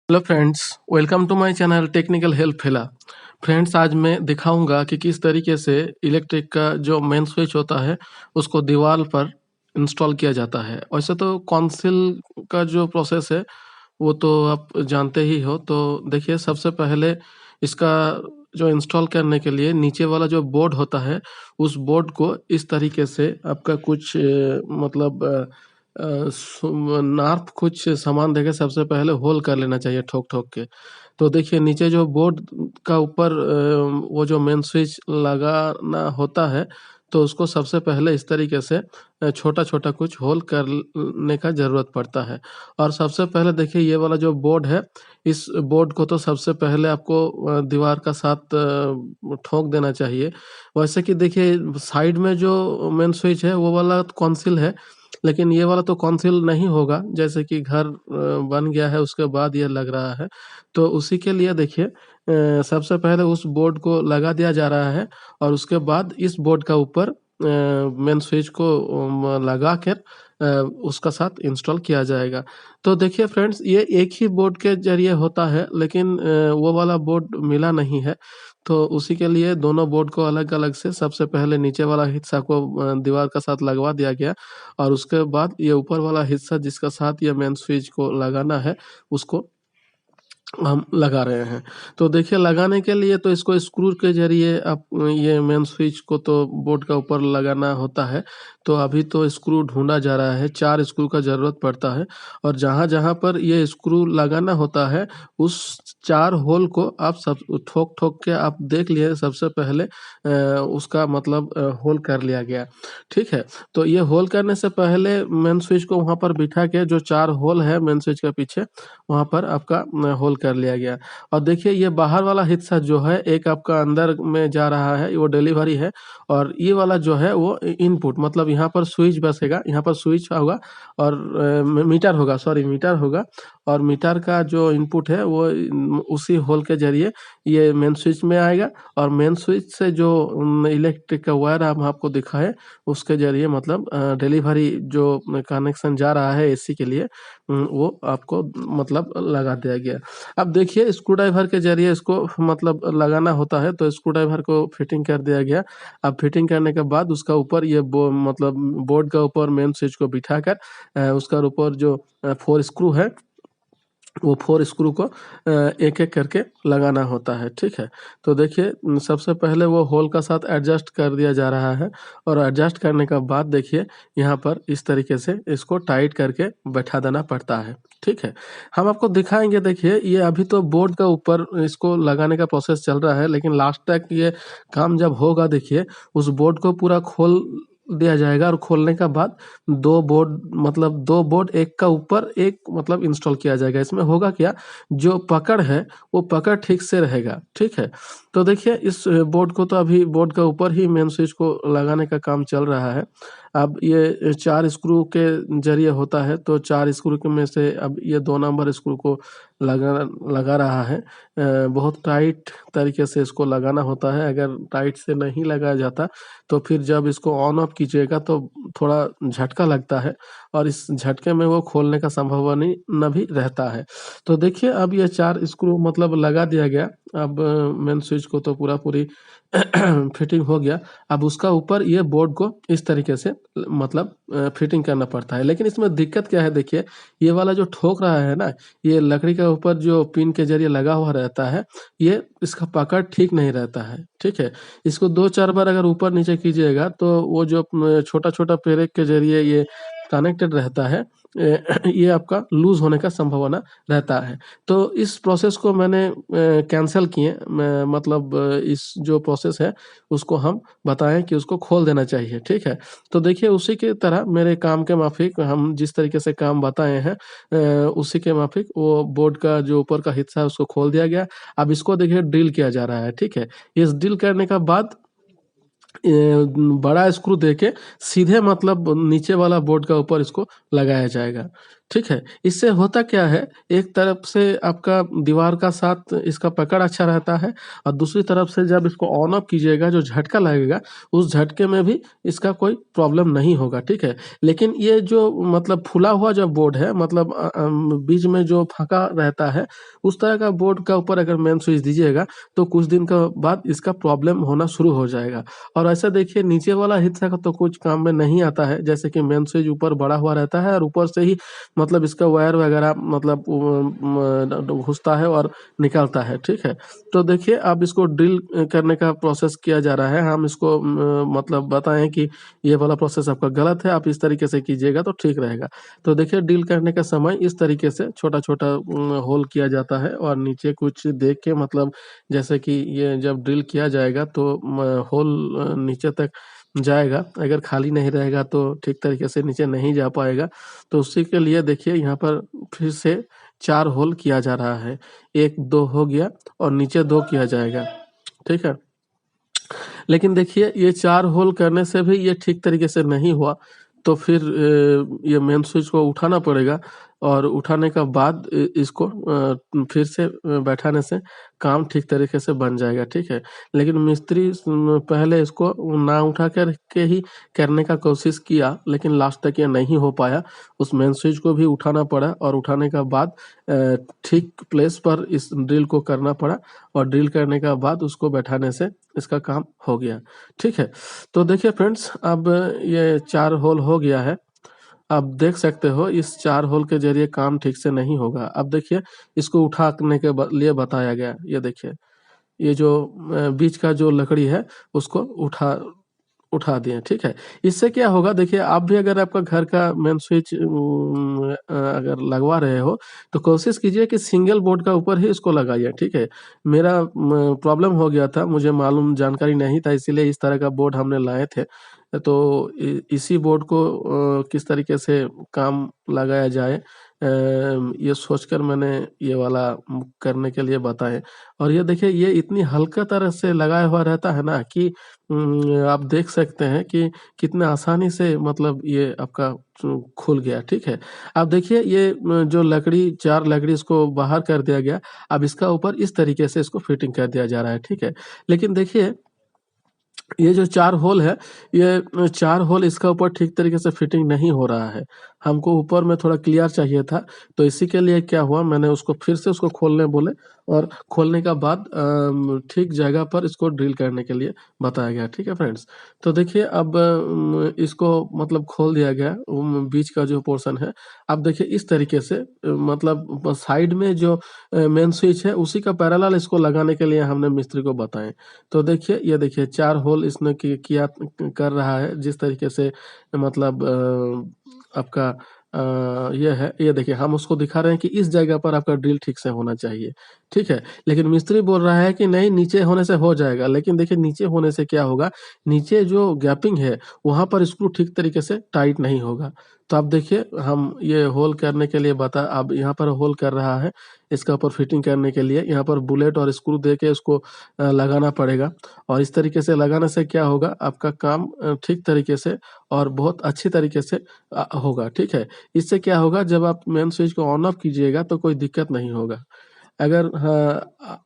Hello friends, welcome to my channel technical help fella. Friends, आज मैं दिखाऊंगा कि किस तरीके से इलेक्ट्रिक का जो मेन स्विच होता है उसको दीवार पर इंस्टॉल किया जाता है। वैसे तो कॉन्सिल का जो प्रोसेस है वो तो आप जानते ही हो। तो देखिए, सबसे पहले इसका जो इंस्टॉल करने के लिए नीचे वाला जो बोर्ड होता है उस बोर्ड को इस तरीके से आपका कुछ मतलब नार्फ कुछ सामान देके सबसे पहले होल कर लेना चाहिए ठोक-ठोक के। तो देखिए, नीचे जो बोर्ड का ऊपर वो जो मेन स्विच लगाना होता है, तो उसको सबसे पहले इस तरीके से छोटा-छोटा कुछ होल करने का ज़रूरत पड़ता है। और सबसे पहले देखिए, ये वाला जो बोर्ड है, इस बोर्ड को तो सबसे पहले आपको दीवार का साथ ठोक देना चाहिए। वैसे कि देखिए, साइड में जो मेन स्विच है वो वाला कॉन्सिल है, लेकिन ये वाला तो कॉन्सिल नहीं होगा। जैसे कि घर बन गया है उसके बाद ये लग रहा है। तो उसी के लिए देखिए, सबसे पहले उस बोर्ड को लगा दिया जा रहा है और उसके बाद इस बोर्ड का ऊपर मेन स्विच को लगा कर उसका साथ इंस्टॉल किया जाएगा। तो देखिए फ्रेंड्स, ये एक ही बोर्ड के ज़रिए होता है, लेकिन वो वाला बोर्ड मिला नहीं है। तो उसी के लिए दोनों बोर्ड को अलग-अलग से सबसे पहले नीचे वाला हिस्सा को दीवार का साथ लगवा दिया गया और उसके बाद ये ऊपर वाला हिस्सा जिसका साथ ये मेन स्विच को लगाना है, उसको हम लगा रहे हैं। तो देखिए, लगाने के लिए तो इसको स्क्रू के ज़रिए आप ये मेन स्विच को तो बोर्ड का ऊपर लगाना होता है। तो अभी तो स्क्रू ढूँढा जा रहा है, 4 स्क्रू का ज़रूरत पड़ता है और जहाँ-जहाँ पर ये स्क्रू लगाना होता है, उस 4 होल को आप सब ठोक-ठोक के आप देख लिए सबसे पहले उसका मतलब होल कर लिया गया, ठीक है? तो ये होल करने से पहले मेन स्विच को वहाँ पर बिठा के जो 4 होल है मेन स्विच के पीछे, वहाँ पर आपका होल कर लिया गया। और देखिए, ये बाहर वाला हिस्सा जो है एक आपका अंदर में जा रहा है, वो डिलीवरी है और ये वाला जो है वो इनपुट, मतलब यहाँ पर स्विच बसेगा, यहाँ पर स्विच होगा और मीटर होगा, सॉरी मीटर होगा और मीटर का जो इनपुट है वो उसी होल के ज़रिए ये मेन स्विच में आएगा और मेन स्विच से जो इलेक्ट्रिक का वायर हम आपको दिखाए उसके ज़रिए मतलब डिलीवरी जो कनेक्शन जा रहा है एसी के लिए, वो आपको मतलब लगा दिया गया। अब देखिए, स्क्रू ड्राइवर के ज़रिए इसको मतलब लगाना होता है, तो स्क्रू ड्राइवर को फिटिंग कर दिया गया। अब फिटिंग करने के बाद उसका ऊपर ये मतलब बोर्ड का ऊपर मेन स्विच को बिठाकर उसका ऊपर जो 4 स्क्रू है, वो 4 स्क्रू को एक-एक करके लगाना होता है, ठीक है? तो देखिए, सबसे पहले वो होल का साथ एडजस्ट कर दिया जा रहा है और एडजस्ट करने के बाद देखिए, यहाँ पर इस तरीके से इसको टाइट करके बैठा देना पड़ता है, ठीक है? हम आपको दिखाएँगे। देखिए, ये अभी तो बोर्ड का ऊपर इसको लगाने का प्रोसेस चल रहा है, लेकिन लास्ट तक ये काम जब होगा देखिए, उस बोर्ड को पूरा खोल दिया जाएगा और खोलने के बाद 2 बोर्ड, मतलब 2 बोर्ड एक का ऊपर एक मतलब इंस्टॉल किया जाएगा। इसमें होगा क्या, जो पकड़ है वो पकड़ ठीक से रहेगा, ठीक है? तो देखिए, इस बोर्ड को तो अभी बोर्ड के ऊपर ही मेन स्विच को लगाने का काम चल रहा है। अब ये 4 स्क्रू के ज़रिए होता है, तो 4 स्क्रू के में से अब ये 2 नंबर स्क्रू को लगा लगा रहा है। बहुत टाइट तरीके से इसको लगाना होता है, अगर टाइट से नहीं लगाया जाता तो फिर जब इसको ऑन ऑफ कीजिएगा तो थोड़ा झटका लगता है और इस झटके में वो खोलने का संभावना भी रहता है। तो देखिए, अब ये 4 स्क्रू मतलब लगा दिया गया। अब मेन स्विच को तो पूरा-पूरी फिटिंग हो गया। अब उसका ऊपर ये बोर्ड को इस तरीके से मतलब फिटिंग करना पड़ता है। लेकिन इसमें दिक्कत क्या है देखिए, ये वाला जो ठोक रहा है ना, ये लकड़ी के ऊपर जो पिन के ज़रिए लगा हुआ रहता है, ये इसका पकड़ ठीक नहीं रहता है, ठीक है? इसको 2-4 बार अगर ऊपर-नीचे कीजिएगा तो वो जो छोटा-छोटा पेरेक के ज़रिए ये कनेक्टेड रहता है, ये आपका लूज़ होने का संभावना रहता है। तो इस प्रोसेस को मैंने कैंसल किए, मैं मतलब इस जो प्रोसेस है उसको हम बताएँ कि उसको खोल देना चाहिए, ठीक है? तो देखिए, उसी की तरह मेरे काम के माफ़िक हम जिस तरीके से काम बताए हैं, उसी के माफ़िक वो बोर्ड का जो ऊपर का हिस्सा है उसको खोल दिया गया। अब इसको देखिए ड्रिल किया जा रहा है, ठीक है? इस ड्रिल करने का बाद बड़ा स्क्रू देके सीधे मतलब नीचे वाला बोर्ड का ऊपर इसको लगाया जाएगा, ठीक है? इससे होता क्या है, एक तरफ से आपका दीवार का साथ इसका पकड़ अच्छा रहता है और दूसरी तरफ से जब इसको ऑन ऑफ कीजिएगा, जो झटका लगेगा, उस झटके में भी इसका कोई प्रॉब्लम नहीं होगा, ठीक है? लेकिन ये जो मतलब फूला हुआ जो बोर्ड है, मतलब बीच में जो फँका रहता है, उस तरह का बोर्ड का ऊपर अगर मेन स्विच दीजिएगा, तो कुछ दिन का बाद इसका प्रॉब्लम होना शुरू हो जाएगा। और ऐसा देखिए, नीचे वाला हिस्सा का तो कुछ काम में नहीं आता है, जैसे कि मेन स्विच ऊपर बड़ा हुआ रहता है और ऊपर से ही मतलब इसका वायर वगैरह मतलब घुसता है और निकलता है, ठीक है? तो देखिए, अब इसको ड्रिल करने का प्रोसेस किया जा रहा है। हम इसको मतलब बताएँ कि ये वाला प्रोसेस आपका गलत है, आप इस तरीके से कीजिएगा तो ठीक रहेगा। तो देखिए, ड्रिल करने के समय इस तरीके से छोटा-छोटा होल किया जाता है और नीचे कुछ देख के, मतलब जैसे कि ये जब ड्रिल किया जाएगा तो होल नीचे तक जाएगा। अगर खाली नहीं रहेगा तो ठीक तरीके से नीचे नहीं जा पाएगा। तो उसी के लिए देखिए, यहाँ पर फिर से 4 होल किया जा रहा है। 1-2 हो गया और नीचे 2 किया जाएगा, ठीक है? लेकिन देखिए, ये 4 होल करने से भी ये ठीक तरीके से नहीं हुआ, तो फिर ये मेन स्विच को उठाना पड़ेगा और उठाने का बाद इसको फिर से बैठाने से काम ठीक तरीके से बन जाएगा, ठीक है? लेकिन मिस्त्री पहले इसको ना उठा कर के ही करने का कोशिश किया, लेकिन लास्ट तक ये नहीं हो पाया। उस मेन स्विच को भी उठाना पड़ा और उठाने का बाद ठीक प्लेस पर इस ड्रिल को करना पड़ा और ड्रिल करने का बाद उसको बैठाने से इसका काम हो गया, ठीक है? तो देखिए फ्रेंड्स, अब ये 4 होल हो गया है। आप देख सकते हो, इस 4 होल के ज़रिए काम ठीक से नहीं होगा। अब देखिए, इसको उठाने के लिए बताया गया। ये देखिए, ये जो बीच का जो लकड़ी है, उसको उठा दिए, ठीक है? इससे क्या होगा, देखिए, आप भी अगर आपका घर का मेन स्विच अगर लगवा रहे हो, तो कोशिश कीजिए कि सिंगल बोर्ड का ऊपर ही इसको लगाइए, ठीक है? मेरा प्रॉब्लम हो गया था, मुझे मालूम जानकारी नहीं था, इसीलिए इस तरह का बोर्ड हमने लाए थे। तो इसी बोर्ड को किस तरीके से काम लगाया जाए, ये सोचकर मैंने ये वाला करने के लिए बताएँ। और ये देखिए, ये इतनी हल्का तरह से लगाया हुआ रहता है ना कि आप देख सकते हैं कि कितने आसानी से मतलब ये आपका खुल गया, ठीक है? अब देखिए, ये जो लकड़ी 4 लकड़ी इसको बाहर कर दिया गया, अब इसका ऊपर इस तरीके से इसको फिटिंग कर दिया जा रहा है, ठीक है? लेकिन देखिए, ये जो 4 होल है, ये 4 होल इसका ऊपर ठीक तरीके से फिटिंग नहीं हो रहा है। हमको ऊपर में थोड़ा क्लियर चाहिए था, तो इसी के लिए क्या हुआ, मैंने उसको फिर से उसको खोलने बोले और खोलने का बाद ठीक जगह पर इसको ड्रिल करने के लिए बताया गया, ठीक है फ्रेंड्स? तो देखिए, अब इसको मतलब खोल दिया गया, बीच का जो पोर्शन है। अब देखिए, इस तरीके से मतलब साइड में जो मेन स्विच है, उसी का पैरेलल इसको लगाने के लिए हमने मिस्त्री को बताएँ। तो देखिए, ये देखिए, 4 होल इसने किया कर रहा है, जिस तरीके से मतलब आपका ये है, ये देखिए, हम उसको दिखा रहे हैं कि इस जगह पर आपका ड्रिल ठीक से होना चाहिए, ठीक है? लेकिन मिस्त्री बोल रहा है कि नहीं, नीचे होने से हो जाएगा, लेकिन देखिए, नीचे होने से क्या होगा, नीचे जो गैपिंग है, वहाँ पर स्क्रू ठीक तरीके से टाइट नहीं होगा। तो आप देखिए, हम ये होल करने के लिए अब यहाँ पर होल कर रहा है, इसका ऊपर फिटिंग करने के लिए यहाँ पर बुलेट और स्क्रू देके इसको लगाना पड़ेगा और इस तरीके से लगाने से क्या होगा, आपका काम ठीक तरीके से और बहुत अच्छी तरीके से होगा, ठीक है? इससे क्या होगा, जब आप मेन स्विच को ऑन ऑफ कीजिएगा तो कोई दिक्कत नहीं होगा। अगर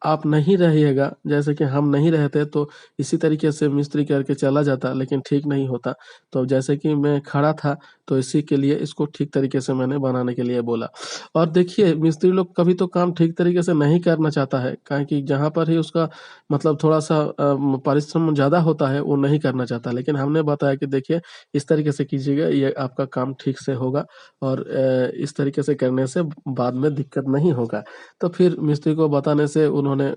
आप नहीं रहिएगा, जैसे कि हम नहीं रहते, तो इसी तरीके से मिस्त्री करके चला जाता, लेकिन ठीक नहीं होता। तो जैसे कि मैं खड़ा था, तो इसी के लिए इसको ठीक तरीके से मैंने बनाने के लिए बोला। और देखिए, मिस्त्री लोग कभी तो काम ठीक तरीके से नहीं करना चाहता है, काहे कि जहाँ पर ही उसका मतलब थोड़ा-सा परिश्रम ज़्यादा होता है, वो नहीं करना चाहता। लेकिन हमने बताया कि देखिए, इस तरीके से कीजिएगा, ये आपका काम ठीक से होगा और इस तरीके से करने से बाद में दिक्कत नहीं होगा। तो फिर मिस्त्री को बताने से उन्होंने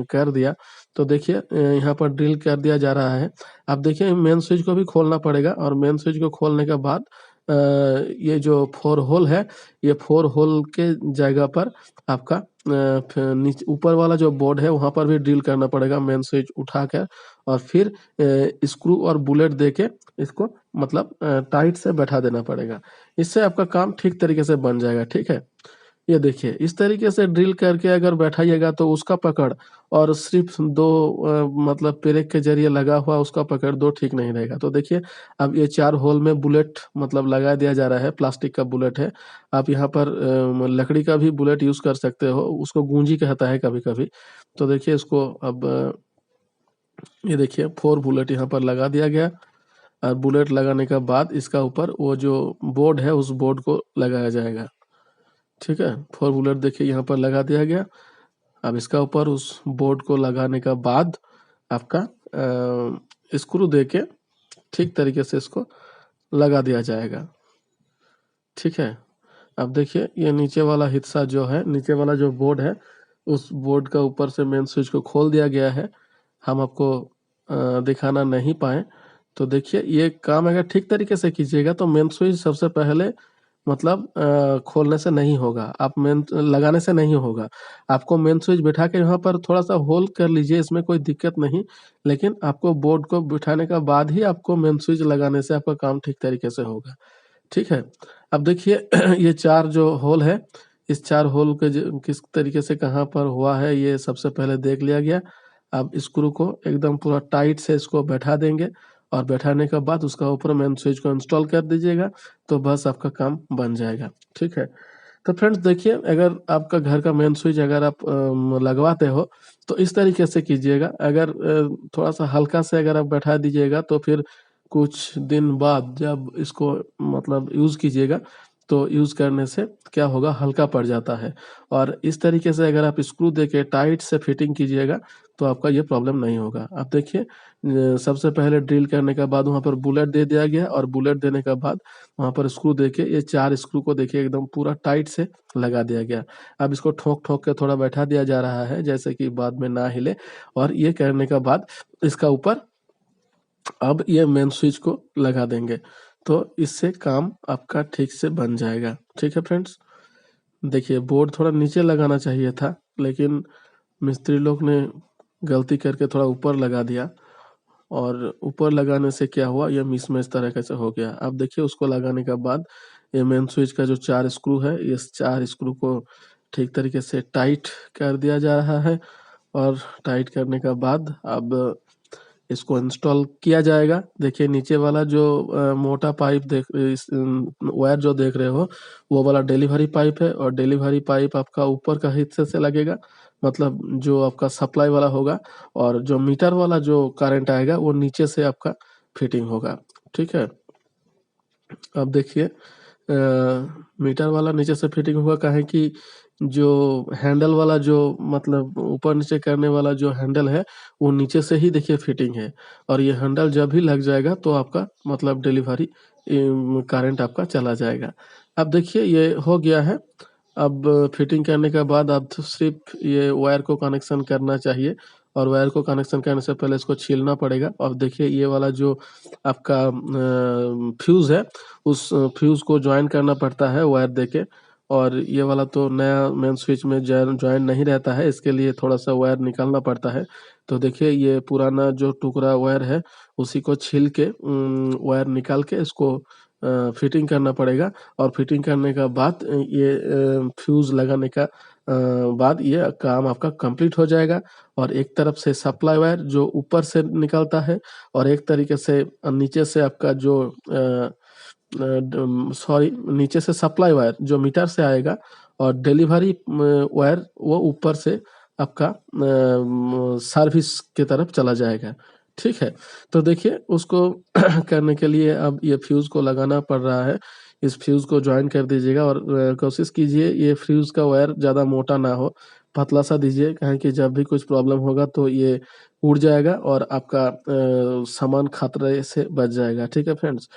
कर दिया। तो देखिए, यहाँ पर ड्रिल कर दिया जा रहा है। अब देखिए, मेन स्विच को भी खोलना पड़ेगा और मेन स्विच को खोलने के बाद ये जो 4 होल है, ये 4 होल के जगह पर आपका ऊपर वाला जो बोर्ड है, वहाँ पर भी ड्रिल करना पड़ेगा मेन स्विच उठाकर और फिर स्क्रू और बुलेट देके इसको मतलब टाइट से बैठा देना पड़ेगा। इससे आपका काम ठीक तरीके से बन जाएगा, ठीक है? ये देखिए इस तरीके से ड्रिल करके अगर बैठाइएगा तो उसका पकड़ और सिर्फ 2 मतलब पेरेक के ज़रिए लगा हुआ उसका पकड़ 2 ठीक नहीं रहेगा। तो देखिए अब ये 4 होल में बुलेट मतलब लगा दिया जा रहा है, प्लास्टिक का बुलेट है। आप यहाँ पर लकड़ी का भी बुलेट यूज़ कर सकते हो, उसको गूंजी कहता है कभी-कभी। तो देखिए इसको अब ये देखिए 4 बुलेट यहाँ पर लगा दिया गया और बुलेट लगाने के बाद इसका ऊपर वो जो बोर्ड है उस बोर्ड को लगाया जाएगा। ठीक है? 4 बुलेट देखिए यहाँ पर लगा दिया गया। अब इसका ऊपर उस बोर्ड को लगाने का बाद आपका स्क्रू देके ठीक तरीके से इसको लगा दिया जाएगा। ठीक है? अब देखिए ये नीचे वाला हिस्सा जो है, नीचे वाला जो बोर्ड है, उस बोर्ड का ऊपर से मेन स्विच को खोल दिया गया है। हम आपको दिखाना नहीं पाए। तो देखिए ये काम अगर ठीक तरीके से कीजिएगा तो मेन स्विच सबसे पहले मतलब खोलने से नहीं होगा, आप मेन लगाने से नहीं होगा। आपको मेन स्विच बिठा के यहाँ पर थोड़ा-सा होल कर लीजिए, इसमें कोई दिक्कत नहीं। लेकिन आपको बोर्ड को बिठाने के बाद ही आपको मेन स्विच लगाने से आपका काम ठीक तरीके से होगा। ठीक है? अब देखिए ये 4 जो होल है, इस 4 होल के किस तरीके से कहाँ पर हुआ है ये सबसे पहले देख लिया गया। अब स्क्रू को एकदम पूरा टाइट से इसको बैठा देंगे और बैठाने के बाद उसका ऊपर मेन स्विच को इंस्टॉल कर दीजिएगा, तो बस आपका काम बन जाएगा। ठीक है? तो फ्रेंड्स देखिए अगर आपका घर का मेन स्विच अगर आप लगवाते हो, तो इस तरीके से कीजिएगा। अगर थोड़ा-सा हल्का से अगर आप बैठा दीजिएगा तो फिर कुछ दिन बाद जब इसको मतलब यूज़ कीजिएगा, तो यूज़ करने से क्या होगा हल्का पड़ जाता है। और इस तरीके से अगर आप स्क्रू देके टाइट से फिटिंग कीजिएगा, तो आपका ये प्रॉब्लम नहीं होगा। अब देखिए सबसे पहले ड्रिल करने के बाद वहाँ पर बुलेट दे दिया गया और बुलेट देने के बाद वहाँ पर स्क्रू देके ये 4 स्क्रू को देखिए एकदम पूरा टाइट से लगा दिया गया। अब इसको ठोक-ठोक के थोड़ा बैठा दिया जा रहा है, जैसे कि बाद में ना हिले और ये करने के बाद इसका ऊपर अब ये मेन स्विच को लगा देंगे, तो इससे काम आपका ठीक से बन जाएगा। ठीक है फ्रेंड्स? देखिए बोर्ड थोड़ा नीचे लगाना चाहिए था, लेकिन मिस्त्री लोग ने गलती करके थोड़ा ऊपर लगा दिया और ऊपर लगाने से क्या हुआ ये मिसमैच तरीके से हो गया। अब देखिए उसको लगाने के बाद ये मेन स्विच का जो 4 स्क्रू है, इस 4 स्क्रू को ठीक तरीके से टाइट कर दिया जा रहा है और टाइट करने के बाद अब इसको इंस्टॉल किया जाएगा। देखिए नीचे वाला जो मोटा पाइप वायर जो देख रहे हो, वो वाला डिलीवरी पाइप है और डिलीवरी पाइप आपका ऊपर का हिस्से से लगेगा, मतलब जो आपका सप्लाई वाला होगा और जो मीटर वाला जो करंट आएगा, वो नीचे से आपका फिटिंग होगा। ठीक है? अब देखिए मीटर वाला नीचे से फिटिंग होगा काहे कि जो हैंडल वाला जो मतलब ऊपर-नीचे करने वाला जो हैंडल है, वो नीचे से ही देखिए फिटिंग है और ये हैंडल जब भी लग जाएगा तो आपका मतलब डिलीवरी करंट आपका चला जाएगा। अब देखिए ये हो गया है, अब फिटिंग करने के बाद अब सिर्फ़ ये वायर को कनेक्शन करना चाहिए और वायर को कनेक्शन करने से पहले इसको छीलना पड़ेगा और देखिए ये वाला जो आपका फ्यूज़ है, उस फ्यूज़ को जॉइन करना पड़ता है वायर देके और ये वाला तो नया मेन स्विच में जॉइन नहीं रहता है, इसके लिए थोड़ा-सा वायर निकालना पड़ता है। तो देखिए ये पुराना जो टुकड़ा वायर है, उसी को छील के वायर निकाल के इसको फिटिंग करना पड़ेगा और फिटिंग करने के बाद ये फ्यूज़ लगाने का बाद ये काम आपका कंप्लीट हो जाएगा और एक तरफ से सप्लाई वायर जो ऊपर से निकलता है और एक तरीके से नीचे से आपका जो सॉरी नीचे से सप्लाई वायर जो मीटर से आएगा और डिलीवरी वायर वो ऊपर से आपका सर्विस की तरफ चला जाएगा। ठीक है? तो देखिए उसको करने के लिए अब ये फ्यूज़ को लगाना पड़ रहा है। इस फ्यूज़ को जॉइन कर दीजिएगा और कोशिश कीजिए ये फ्यूज़ का वायर ज़्यादा मोटा ना हो, पतला-सा दीजिए काहे कि जब भी कुछ प्रॉब्लम होगा तो ये उड़ जाएगा और आपका सामान खतरे से बच जाएगा। ठीक है फ्रेंड्स?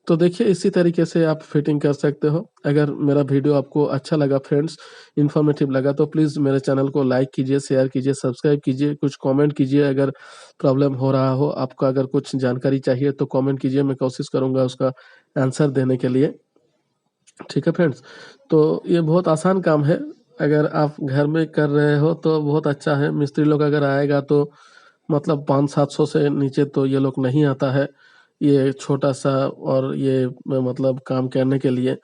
तो देखिए इसी तरीके से आप फिटिंग कर सकते हो। अगर मेरा वीडियो आपको अच्छा लगा फ्रेंड्स, इन्फॉर्मेटिव लगा तो प्लीज़ मेरे चैनल को लाइक कीजिए, शेयर कीजिए, सब्सक्राइब कीजिए, कुछ कमेंट कीजिए अगर प्रॉब्लम हो रहा हो, आपको अगर कुछ जानकारी चाहिए तो कमेंट कीजिए, मैं कोशिश करूँगा उसका आंसर देने के लिए। ठीक है फ्रेंड्स? तो ये बहुत आसान काम है, अगर आप घर में कर रहे हो तो बहुत अच्छा है, मिस्त्री लोग अगर आएगा तो मतलब 500-700 से नीचे तो ये लोग नहीं आता है, ये छोटा-सा और ये मतलब काम करने के लिए।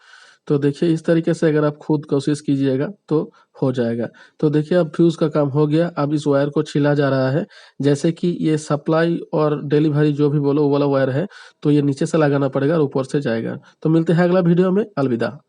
तो देखिए इस तरीके से अगर आप खुद कोशिश कीजिएगा तो हो जाएगा। तो देखिए अब फ्यूज़ का काम हो गया, अब इस वायर को छिला जा रहा है। जैसे कि ये सप्लाई और डिलीवरी जो भी बोलो वो वाला वायर है, तो ये नीचे से लगाना पड़ेगा और ऊपर से जाएगा। तो मिलते हैं अगला वीडियो में, अलविदा।